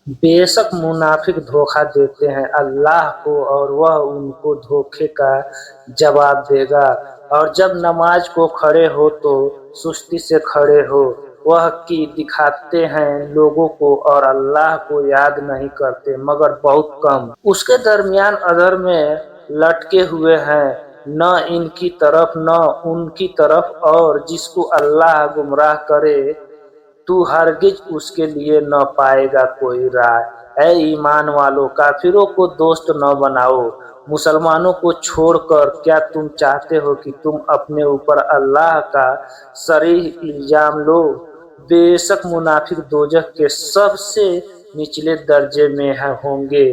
बेशक मुनाफिक धोखा देते हैं अल्लाह को और वह उनको धोखे का जवाब देगा। और जब नमाज को खड़े हो तो सुस्ती से खड़े हो, वह की दिखाते हैं लोगों को और अल्लाह को याद नहीं करते मगर बहुत कम। उसके दरमियान अधर में लटके हुए हैं, न इनकी तरफ न उनकी तरफ, और जिसको अल्लाह गुमराह करे तू हरगिज उसके लिए न पाएगा कोई राह। ऐ ईमान वालों, काफिरों को दोस्त न बनाओ। मुसलमानों को छोड़कर क्या तुम चाहते हो कि तुम अपने ऊपर अल्लाह का सरीह इल्जाम लो? बेशक मुनाफिक दोजख के सबसे निचले दर्जे में होंगे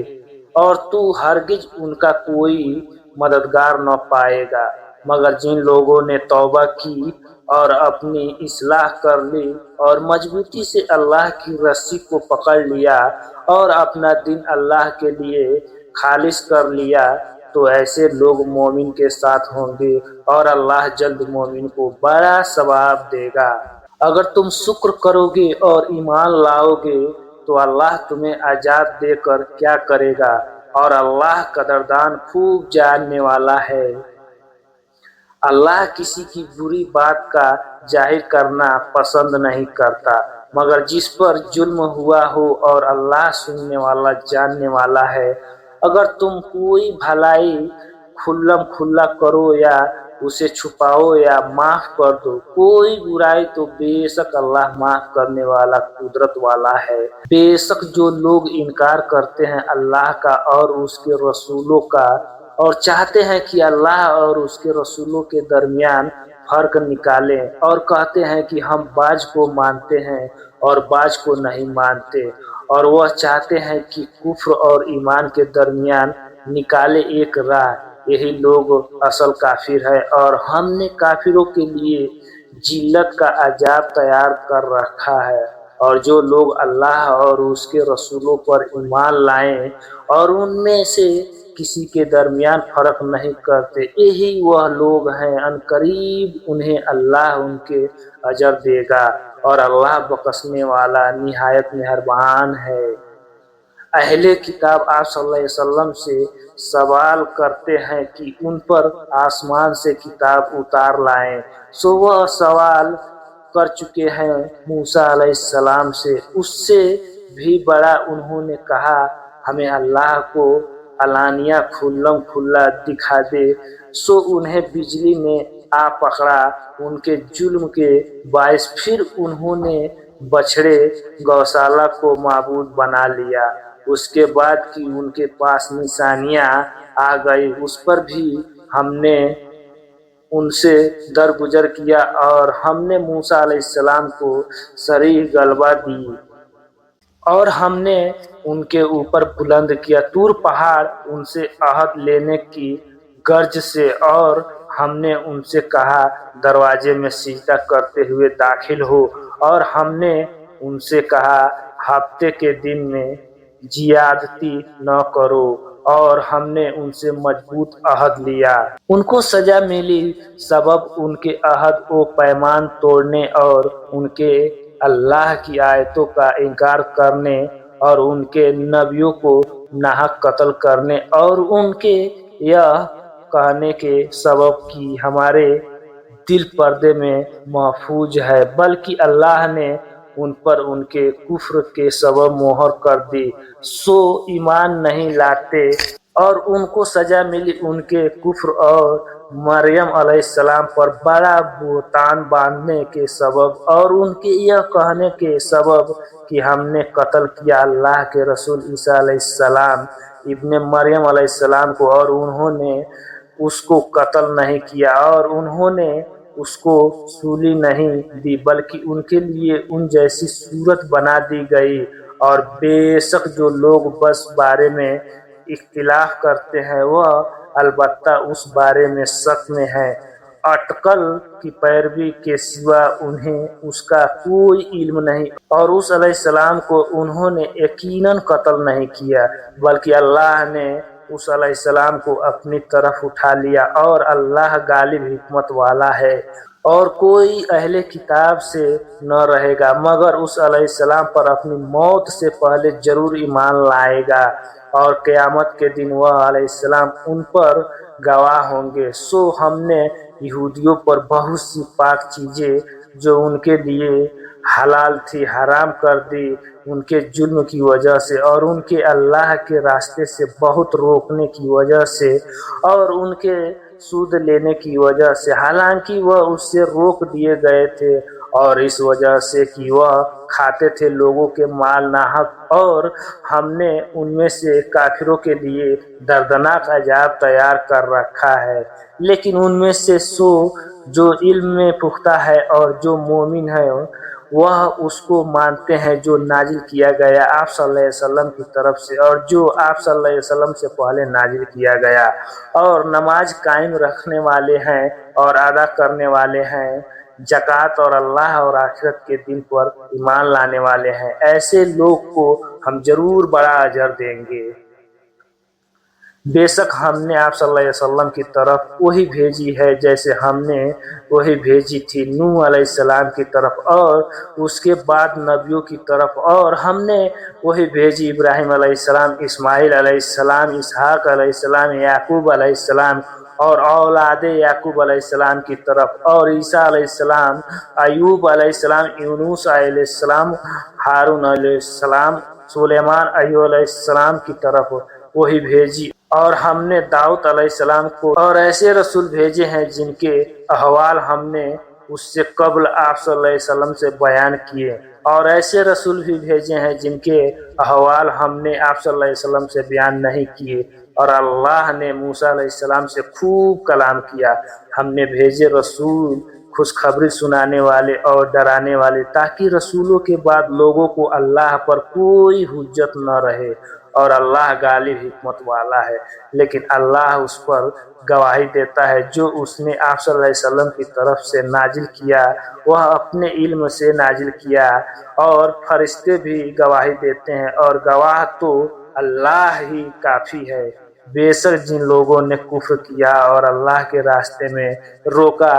और तू हरगिज उनका कोई मददगार न पाएगा, मगर जिन लोगों ने तौबा की और अपनी इस्लाह कर ली और मजबूती से अल्लाह की रस्सी को पकड़ लिया और अपना दिन अल्लाह के लिए खालिस कर लिया, तो ऐसे लोग मोमिन के साथ होंगे और अल्लाह जल्द मोमिन को बड़ा सवाब देगा। अगर तुम शुक्र करोगे और ईमान लाओगे तो अल्लाह तुम्हें अजाब देकर क्या करेगा, और अल्लाह कदरदान खूब जानने वाला है। अल्लाह किसी की बुरी बात का जाहिर करना पसंद नहीं करता मगर जिस पर जुल्म हुआ हो, और अल्लाह सुनने वाला जानने वाला है। अगर तुम कोई भलाई खुल्लम खुल्ला करो या उसे छुपाओ या माफ कर दो कोई बुराई, तो बेशक अल्लाह माफ करने वाला कुदरत वाला है। बेशक जो लोग इनकार करते हैं अल्लाह का और उसके रसूलों का और चाहते हैं कि अल्लाह और उसके रसूलों के दरमियान फर्क निकालें और कहते हैं कि हम बाज को मानते हैं और बाज को नहीं मानते, और वह चाहते हैं कि कुफ्र और ईमान के दरमियान निकाले एक राह, यही लोग असल काफिर है। और हमने काफिरों के लिए जिल्लत का अजाब तैयार कर रखा है। और जो लोग अल्लाह और उसके रसूलों पर ईमान लाएं और उनमें से किसी के दरमियान फर्क नहीं करते, यही वह लोग हैं, अनकरीब उन्हें अल्लाह उनके अजर देगा और अल्लाह बख्शने वाला निहायत मेहरबान है। अहले किताब आप सल्लल्लाहु अलैहि वसल्लम से सवाल करते हैं कि उन पर आसमान से किताब उतार लाएं, सो वह सवाल कर चुके हैं मूसा अलैहिस्सलाम से। उससे भी बड़ा उन्होंने कहा हमें अल्लाह को अलानिया खुल्लम खुल्ला दिखा दे, सो उन्हें बिजली ने आ पकड़ा उनके जुल्म के बायस। फिर उन्होंने बछड़े गौशाला को माबूद बना लिया। उसके बाद कि उनके पास निशानियां आ गई, उस पर भी हमने उनसे दरगुजर किया और हमने मूसा अलैहिस्सलाम को सरीह गलबा दी और हमने उनके ऊपर बुलंद किया तूर पहाड़ उनसे अहद लेने की गर्ज से, और हमने उनसे कहा दरवाजे में सिजदा करते हुए दाखिल हो, और हमने उनसे कहा हफ्ते के दिन में जियादती न करो, और हमने उनसे मजबूत अहद लिया। उनको सजा मिली सबब उनके अहद व पैमान तोड़ने और उनके अल्लाह की आयतों का इनकार करने और उनके नबियों को नाहक कत्ल करने और उनके यह कहने के सबब कि हमारे दिल पर्दे में महफूज है, बल्कि अल्लाह ने उन पर उनके कुफ्र के सबब मोहर कर दी, सो ईमान नहीं लाते। और उनको सजा मिली उनके कुफ्र और मरियम अलैहिस्सलाम पर बड़ा बुहतान बांधने के सबब और उनके यह कहने के सबब कि हमने कत्ल किया अल्लाह के रसूल ईसा अलैहिस्सलाम इब्ने मरियम अलैहिस्सलाम को, और उन्होंने उसको कत्ल नहीं किया और उन्होंने उसको सूली नहीं दी, बल्कि उनके लिए उन जैसी सूरत बना दी गई। और बेशक जो लोग बस बारे में इख्तिलाफ करते हैं वह अलबत्ता उस बारे में शक में है, अटकल की पैरवी के सिवा उन्हें उसका कोई इल्म नहीं, और उस अलैहिस्सलाम को उन्होंने यकीनन कत्ल नहीं किया, बल्कि अल्लाह ने उस अलैहिस्सलाम को अपनी तरफ उठा लिया और अल्लाह गालिब हिकमत वाला है और कोई अहले किताब से न रहेगा मगर उस अलैहिस्सलाम पर अपनी मौत से पहले जरूर ईमान लाएगा और क़यामत के दिन वह अलैहिस्सलाम उन पर गवाह होंगे। सो हमने यहूदियों पर बहुत सी पाक चीज़ें जो उनके लिए हलाल थी हराम कर दी उनके जुल्म की वजह से और उनके अल्लाह के रास्ते से बहुत रोकने की वजह से और उनके सूद लेने की वजह से, हालांकि वह उससे रोक दिए गए थे और इस वजह से कि वह खाते थे लोगों के माल नाहक, और हमने उनमें से काफिरों के लिए दर्दनाक अजाब तैयार कर रखा है। लेकिन उनमें से सो जो इल्म में पुख्ता है और जो मोमिन है वह उसको मानते हैं जो नाजिल किया गया आप सल्लल्लाहु अलैहि वसल्लम की तरफ से और जो आप सल्लल्लाहु अलैहि वसल्लम से पहले नाजिल किया गया, और नमाज कायम रखने वाले हैं और अदा करने वाले हैं ज़कात और अल्लाह और आखिरत के दिन पर ईमान लाने वाले हैं। ऐसे लोग को हम जरूर बड़ा अजर देंगे। बेशक हमने आप सल्लल्लाहु अलैहि वसल्लम की तरफ वही भेजी है जैसे हमने वही भेजी थी नूह अलैहिस्सलाम की तरफ और उसके बाद नबियों की तरफ, और हमने वही भेजी इब्राहिम अलैहिस्सलाम, इस्माइल अलैहिस्सलाम, इसहाक अलैहिस्सलाम, याकूब अलैहिस्सलाम और औलाद याकूब अलैहिस्सलाम की तरफ, और ईसा अलैहिस्सलाम, अयूब अलैहिस्सलाम, यूनुस अलैहिस्सलाम, हारून अलैहिस्सलाम, सुलेमान अलैहिस्सलाम की तरफ वही भेजी। और हमने दाऊद अलैहिस्सलाम को और ऐसे रसूल भेजे हैं जिनके अहवाल हमने उससे कबल आप सल्लल्लाहु अलैहि वसल्लम से बयान किए, और ऐसे रसूल भी भेजे हैं जिनके अहवाल हमने आप सल्लल्लाहु अलैहि वसल्लम से बयान नहीं किए। और अल्लाह ने मूसा अलैहिस्सलाम से खूब कलाम किया। हमने भेजे रसूल खुशखबरी सुनाने वाले और डराने वाले ताकि रसूलों के बाद लोगों को अल्लाह पर कोई हुज्जत न रहे, और अल्लाह गालिब हिकमत वाला है। लेकिन अल्लाह उस पर गवाही देता है जो उसने आप सल्लल्लाहु अलैहि वसल्लम की तरफ से नाजिल किया वह अपने इल्म से नाजिल किया, और फरिश्ते भी गवाही देते हैं और गवाह तो अल्लाह ही काफ़ी है। बेशक जिन लोगों ने कुफ्र किया और अल्लाह के रास्ते में रोका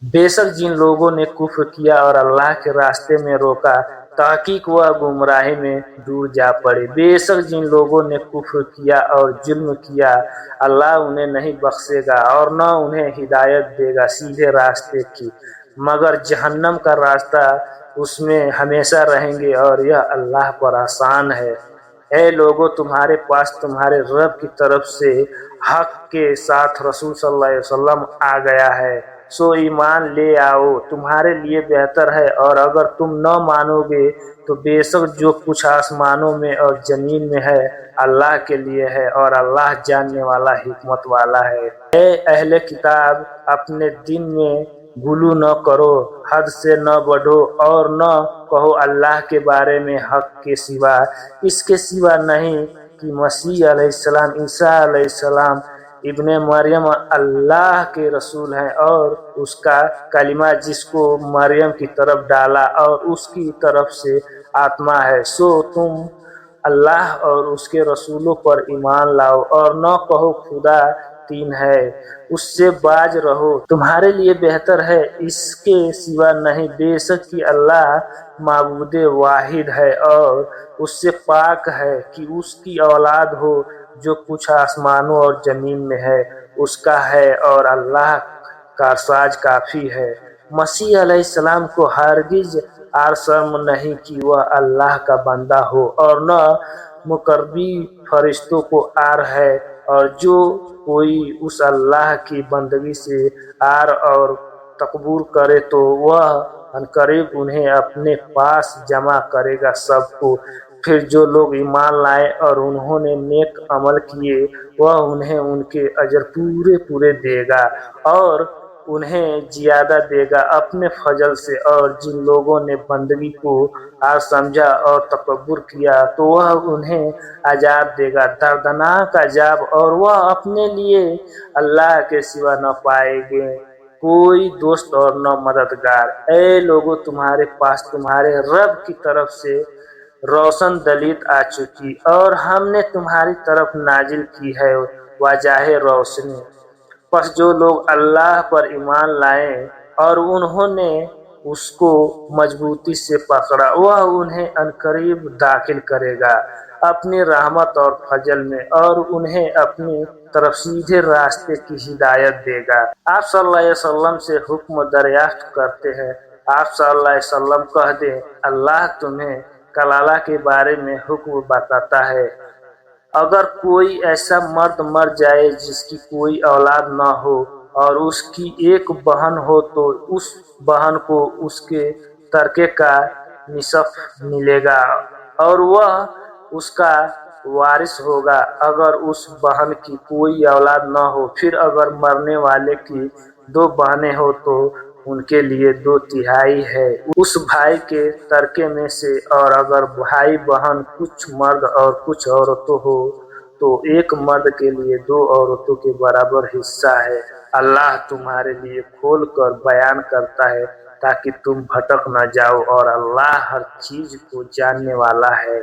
बेशक जिन लोगों ने कुफ्र किया और अल्लाह के रास्ते में रोका तहकीक वह गुमराही में दूर जा पड़े। बेशक जिन लोगों ने कुफ्र किया और जुल्म किया अल्लाह उन्हें नहीं बख्शेगा और न उन्हें हिदायत देगा सीधे रास्ते की, मगर जहन्नम का रास्ता उसमें हमेशा रहेंगे और यह अल्लाह पर आसान है। ऐ लोगों, तुम्हारे पास तुम्हारे रब की तरफ से हक के साथ रसूल सल्लल्लाहु अलैहि वसल्लम आ गया है, सो ईमान ले आओ, तुम्हारे लिए बेहतर है। और अगर तुम न मानोगे तो बेशक जो कुछ आसमानों में और जमीन में है अल्लाह के लिए है, और अल्लाह जानने वाला हिकमत वाला है। ऐ अहले किताब, अपने दिन में गुलू न करो, हद से न बढ़ो और न कहो अल्लाह के बारे में हक के सिवा, इसके सिवा नहीं कि मसीह अलैहिस्सलाम, ईसा अलैहिस्सलाम इब्ने मरियम अल्लाह के रसूल हैं और उसका कलिमा जिसको मरियम की तरफ डाला और उसकी तरफ से आत्मा है। सो तुम अल्लाह और उसके रसूलों पर ईमान लाओ और न कहो खुदा तीन है, उससे बाज रहो, तुम्हारे लिए बेहतर है इसके सिवा नहीं। बेशक कि अल्लाह माबूदे वाहिद है और उससे पाक है कि उसकी औलाद हो। जो कुछ आसमानों और जमीन में है उसका है और अल्लाह का साज काफ़ी है। मसीह अलैहिस्सलाम को हरगिज आर शर्म नहीं कि वह अल्लाह का बंदा हो और न मुकर्रबी फरिश्तों को आर है, और जो कोई उस अल्लाह की बंदगी से आर और तकबूर करे तो वह अनकरीब उन्हें अपने पास जमा करेगा सबको। फिर जो लोग ईमान लाए और उन्होंने नेक अमल किए वह उन्हें उनके अजर पूरे पूरे देगा और उन्हें जियादा देगा अपने फजल से। और जिन लोगों ने बंदगी को आज समझा और तकब्बुर किया तो वह उन्हें अजाब देगा, दर्दनाक अजाब, और वह अपने लिए अल्लाह के सिवा न पाएंगे कोई दोस्त और न मददगार। ऐ लोगों, तुम्हारे पास तुम्हारे रब की तरफ से रोशन दलीत आ चुकी और हमने तुम्हारी तरफ नाजिल की है वजाह रोशनी। बस जो लोग अल्लाह पर ईमान लाए और उन्होंने उसको मजबूती से पकड़ा, वह उन्हें अनकरीब दाखिल करेगा अपनी रहमत और फजल में और उन्हें अपनी तरफ सीधे रास्ते की हिदायत देगा। आप सल्लल्लाहु अलैहि वसल्लम से हुक्म दरियाफ्त करते हैं। आप सल्लल्लाहु अलैहि वसल्लम कह दें, अल्लाह तुम्हें कलाला के बारे में हुक्म बताता है। अगर कोई ऐसा मर्द मर जाए जिसकी कोई औलाद न हो और उसकी एक बहन हो तो उस बहन को उसके तरके का निसफ मिलेगा और वह उसका वारिस होगा। अगर उस बहन की कोई औलाद न हो, फिर अगर मरने वाले की दो बहनें हो तो उनके लिए 2/3 है उस भाई के तरके में से, और अगर भाई बहन कुछ मर्द और कुछ औरतों हो तो एक मर्द के लिए 2 औरतों के बराबर हिस्सा है। अल्लाह तुम्हारे लिए खोल कर बयान करता है ताकि तुम भटक न जाओ, और अल्लाह हर चीज को जानने वाला है।